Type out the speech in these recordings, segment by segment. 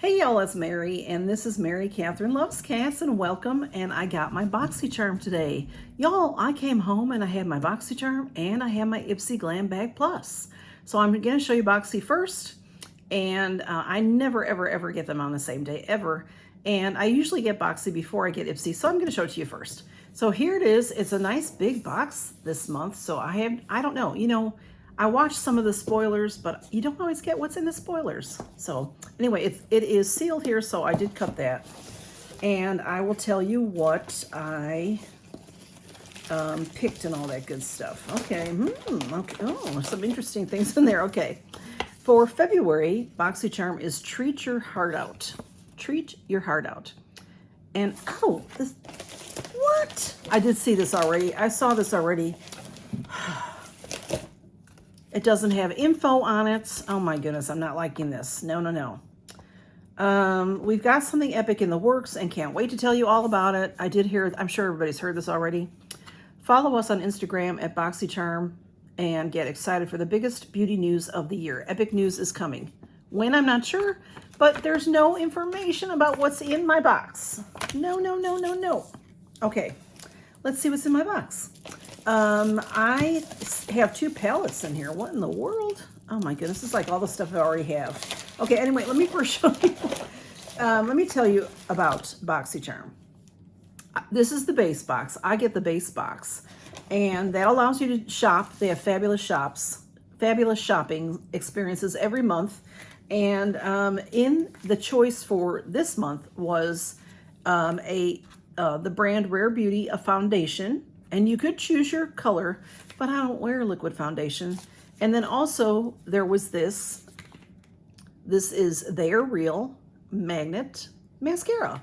Hey y'all, it's Mary, and this is Mary Catherine Loves Cats, and welcome. And I got my Boxycharm today. Y'all, I came home and I had my Boxycharm and I had my Ipsy Glam Bag Plus. So I'm going to show you Boxy first, and I never ever get them on the same day, ever. And I usually get Boxy before I get Ipsy, so I'm going to show it to you first. So here it is. It's a nice big box this month, so I don't know, I watched some of the spoilers, but you don't always get what's in the spoilers. So anyway, it is sealed here, so I did cut that. And I will tell you what I picked and all that good stuff. Okay, okay. Oh, some interesting things in there. Okay. For February, Boxycharm is Treat Your Heart Out. Treat Your Heart Out. And, oh, this, what? I did see this already. I saw this already. It doesn't have info on it. Oh my goodness, I'm not liking this. No. We've got something epic in the works and can't wait to tell you all about it. I did hear, I'm sure everybody's heard this already. Follow us on Instagram at Boxycharm and get excited for the biggest beauty news of the year. Epic news is coming. When, I'm not sure, but there's no information about what's in my box. No. Okay, let's see what's in my box. I have two palettes in here. What in the world? Oh my goodness, it's like all the stuff I already have. Okay, anyway, let me first show you. Let me tell you about Boxycharm. This is the base box. I get the base box, and that allows you to shop. They have fabulous shopping experiences every month. And in the choice for this month was the brand Rare Beauty, a foundation. And you could choose your color, but I don't wear liquid foundation. And then also there was this. This is They Are Real Magnet Mascara.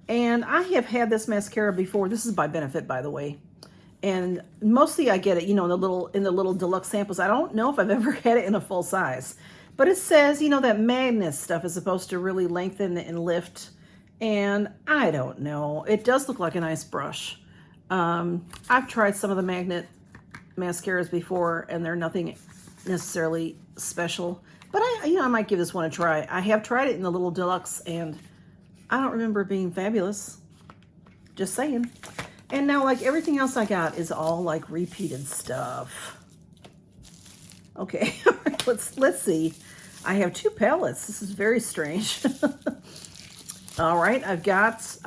And I have had this mascara before. This is by Benefit, by the way. And mostly I get it, in the little deluxe samples. I don't know if I've ever had it in a full size. But it says, that magnet stuff is supposed to really lengthen and lift. And I don't know. It does look like a nice brush. I've tried some of the magnet mascaras before, and they're nothing necessarily special, but I might give this one a try. I have tried it in the little deluxe, and I don't remember it being fabulous. Just saying. And now, like everything else I got is all like repeated stuff. Okay, let's see. I have two palettes. This is very strange. All right, I've got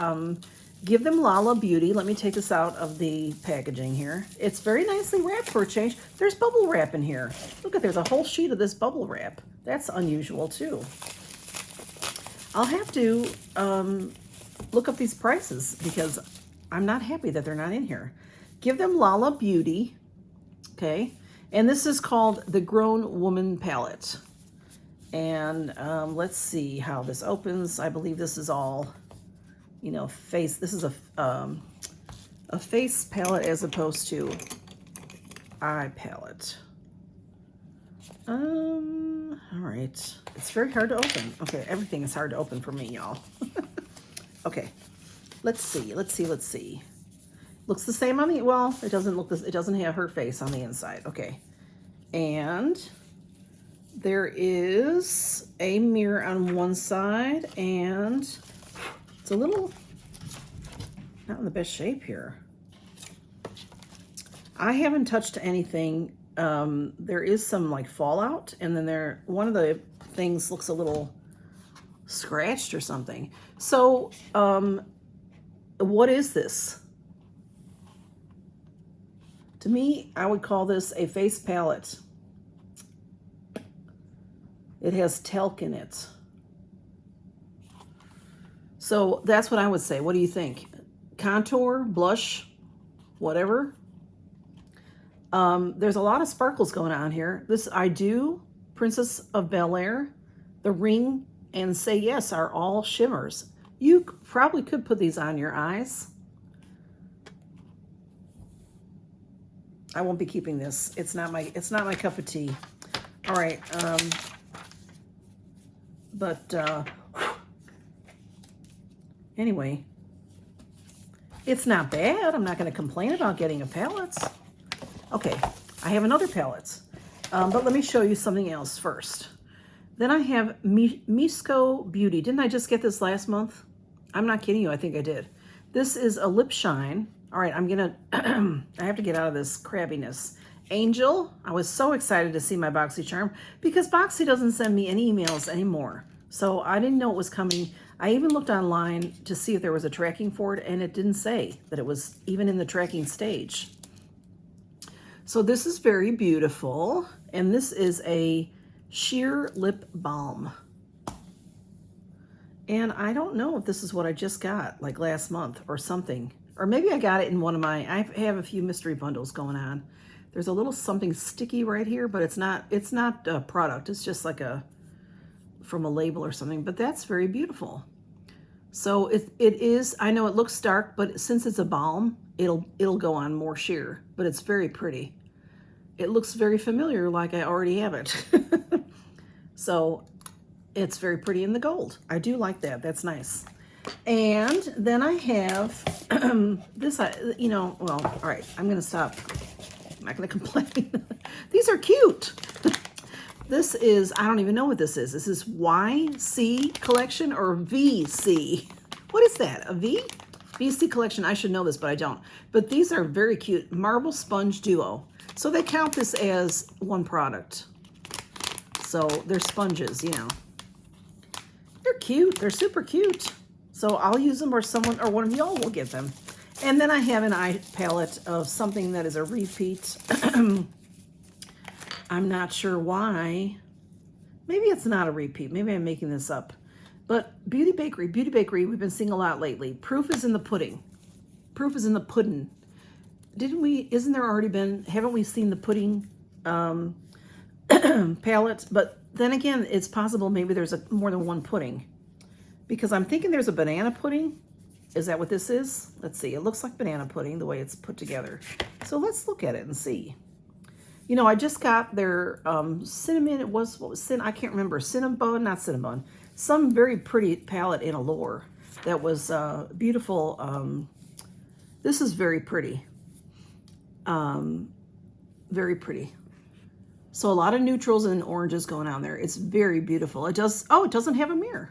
Give Them Lala Beauty. Let me take this out of the packaging here. It's very nicely wrapped for a change. There's bubble wrap in here. Look at, there's a whole sheet of this bubble wrap. That's unusual too. I'll have to look up these prices because I'm not happy that they're not in here. Give Them Lala Beauty. Okay. And this is called the Grown Woman Palette. And let's see how this opens. I believe this is all, face. This is a face palette as opposed to eye palette. All right. It's very hard to open. Okay, everything is hard to open for me, y'all. Okay, let's see. Looks the same on the, well, it doesn't look this, it doesn't have her face on the inside. Okay, and there is a mirror on one side, and it's a little not in the best shape here. I haven't touched anything. There is some like fallout, and then one of the things looks a little scratched or something. So what is this? To me, I would call this a face palette. It has talc in it. So that's what I would say. What do you think? Contour, blush, whatever. There's a lot of sparkles going on here. This I Do, Princess of Bel-Air, The Ring, and Say Yes are all shimmers. You probably could put these on your eyes. I won't be keeping this. It's not my cup of tea. All right. Anyway, it's not bad. I'm not going to complain about getting a palette. Okay, I have another palette. But let me show you something else first. Then I have Misco Beauty. Didn't I just get this last month? I'm not kidding you. I think I did. This is a lip shine. All right, I'm going to, I have to get out of this crabbiness. Angel. I was so excited to see my Boxycharm because Boxy doesn't send me any emails anymore. So I didn't know it was coming. I even looked online to see if there was a tracking for it, and it didn't say that it was even in the tracking stage. So this is very beautiful, and this is a sheer lip balm. And I don't know if this is what I just got, like last month or something. Or maybe I got it in one of my, I have a few mystery bundles going on. There's a little something sticky right here, but it's not a product. It's just like from a label or something, but that's very beautiful. So it is, I know it looks dark, but since it's a balm, it'll go on more sheer, but it's very pretty. It looks very familiar, like I already have it. So it's very pretty in the gold. I do like that. That's nice. And then I have this, well, all right, I'm going to stop. I'm not going to complain. These are cute. This is, I don't even know what this is. This is YC collection or VC. What is that? A V? VC collection. I should know this, but I don't. But these are very cute. Marble Sponge Duo. So they count this as one product. So they're sponges, you know. They're cute. They're super cute. So I'll use them, or someone or one of y'all will get them. And then I have an eye palette of something that is a repeat. I'm not sure why. Maybe it's not a repeat. Maybe I'm making this up. But Beauty Bakery, we've been seeing a lot lately. Proof is in the pudding. Proof is in the pudding. Isn't there already been, haven't we seen the pudding palette? But then again, it's possible maybe there's more than one pudding. Because I'm thinking there's a banana pudding. Is that what this is? Let's see. It looks like banana pudding the way it's put together. So let's look at it and see. You know, I just got their cinnamon. What was cinnamon? I can't remember. Cinnabon, not Cinnabon. Some very pretty palette in Allure that was beautiful. This is very pretty. Very pretty. So a lot of neutrals and oranges going on there. It's very beautiful. It doesn't have a mirror.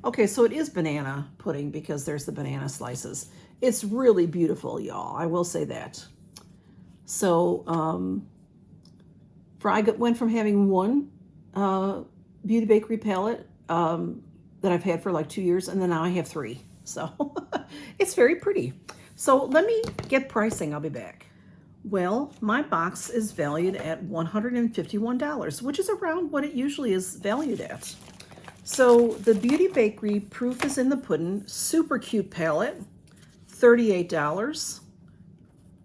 Okay, so it is banana pudding because there's the banana slices. It's really beautiful, y'all. I will say that. So, I went from having one Beauty Bakery palette that I've had for like 2 years, and then now I have 3. So it's very pretty. So let me get pricing. I'll be back. Well, my box is valued at $151, which is around what it usually is valued at. So the Beauty Bakery Proof is in the Pudding, super cute palette, $38.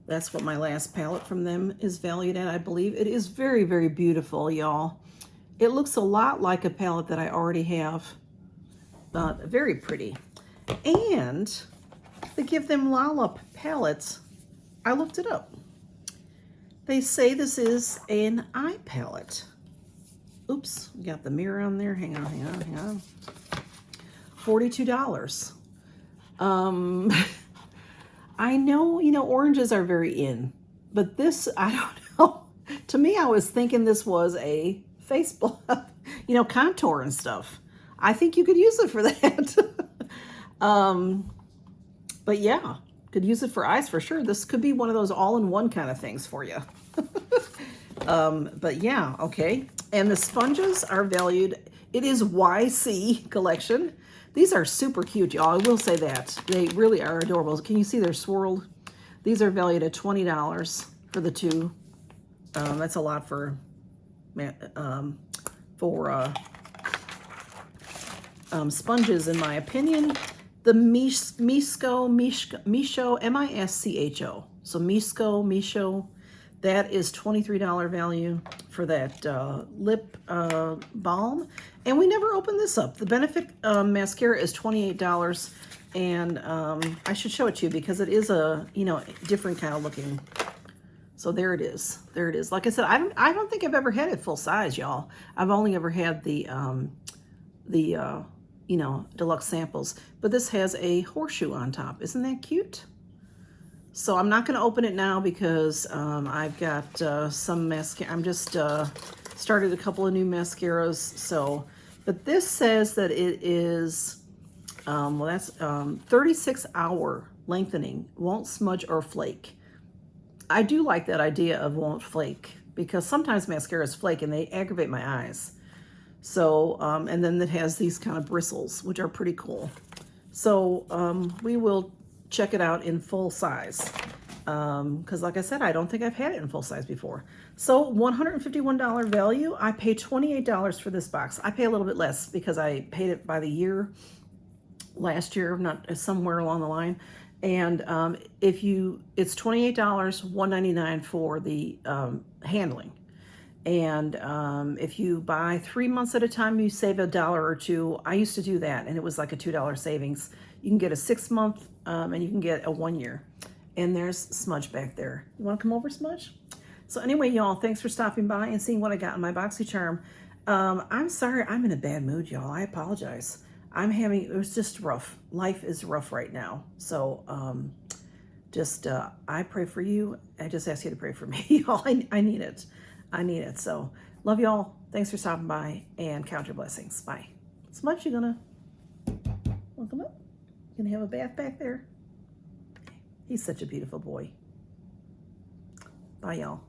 That's what my last palette from them is valued at, I believe. It is very, very beautiful, y'all. It looks a lot like a palette that I already have. Very pretty. And to give them Lala palettes, I looked it up. They say this is an eye palette. Oops, we got the mirror on there. Hang on. $42. I know, oranges are very in, but this, I don't know. To me, I was thinking this was a face blush, contour and stuff. I think you could use it for that. But yeah, could use it for eyes for sure. This could be one of those all-in-one kind of things for you. But yeah, okay. And the sponges are valued, it is YC collection. These are super cute, y'all. I will say that. They really are adorable. Can you see they're swirled? These are valued at $20 for the 2. That's a lot for sponges, in my opinion. The Misco, M-I-S-C-H-O. So Misco, that is $23 value for that lip balm. And we never opened this up. The Benefit mascara is $28. And I should show it to you because it is a, different kind of looking. So there it is. There it is. Like I said, I don't think I've ever had it full size, y'all. I've only ever had the deluxe samples. But this has a horseshoe on top. Isn't that cute? So I'm not going to open it now because I've got some mascara. I'm just started a couple of new mascaras. So, but this says that it is, well, that's 36-hour lengthening, won't smudge or flake. I do like that idea of won't flake because sometimes mascaras flake and they aggravate my eyes. So, and then it has these kind of bristles, which are pretty cool. So we will check it out in full size. Because like I said, I don't think I've had it in full size before. So $151 value. I pay $28 for this box. I pay a little bit less because I paid it by the year last year, not somewhere along the line. And it's $28, $199 for the handling. And if you buy 3 months at a time, you save $1 or $2. I used to do that, and it was like a $2 savings. You can get a 6-month, and you can get a 1 year. And there's Smudge back there. You want to come over, Smudge? So anyway, y'all, thanks for stopping by and seeing what I got in my Boxycharm. I'm sorry, I'm in a bad mood, y'all. I apologize. It was just rough. Life is rough right now. So I pray for you. I just ask you to pray for me, y'all. I need it. I need it. So love y'all. Thanks for stopping by and count your blessings. Bye. Smudge, you wanna come up? You gonna have a bath back there? He's such a beautiful boy. Bye, y'all.